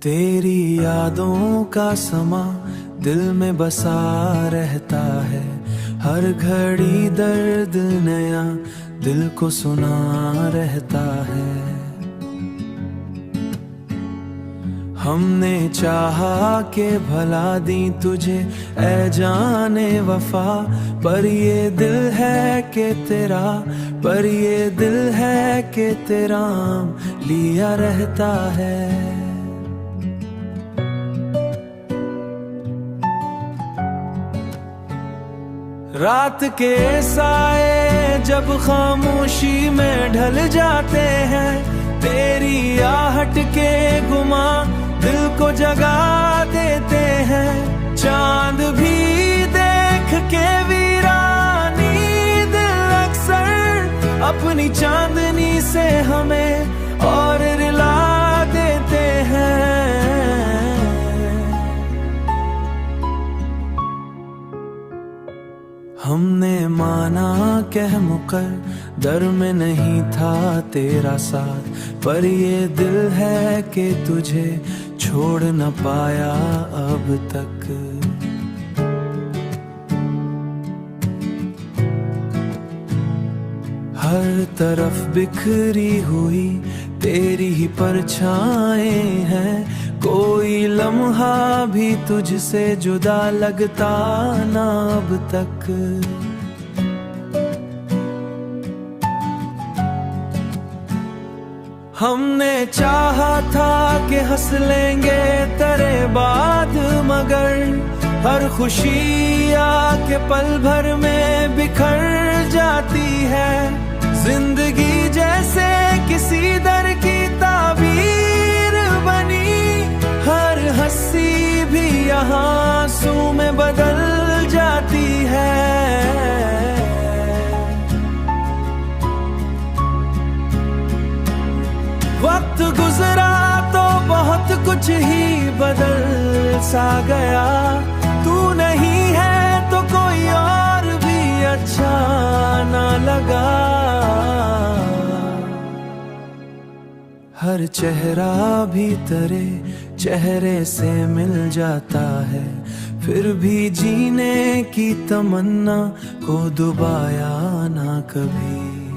तेरी यादों का समा दिल में बसा रहता है। हर घड़ी दर्द नया दिल को सुना रहता है। हमने चाहा के भला दी तुझे ऐ जाने वफा, पर ये दिल है कि तेरा, पर ये दिल है कि तेरा लिया रहता है। रात के साए जब खामोशी में ढल जाते हैं, तेरी आहट के गुमा दिल को जगा देते हैं। चांद भी देख के वीरानी दिल अक्सर अपनी चांदनी से हमें और रिला देते हैं। हमने माना कह मुकर दर में नहीं था तेरा साथ, पर ये दिल है कि तुझे छोड़ न पाया अब तक। हर तरफ बिखरी हुई तेरी ही परछाएं हैं, कोई लम्हा भी तुझसे जुदा लगता ना अब तक। हमने चाहा था कि हंस लेंगे तेरे बाद, मगर हर खुशी आके पल भर में बिखर जाती है। जिंदगी जैसे किसी दर की ताबीर बनी, हर हंसी भी यहाँ आंसू में बदल जाती है। वक्त गुजरा तो बहुत कुछ ही बदल सा गया, तू नहीं है तो कोई और भी अच्छा ना लगा। हर चेहरा भी तेरे चेहरे से मिल जाता है, फिर भी जीने की तमन्ना को दुबाया ना कभी।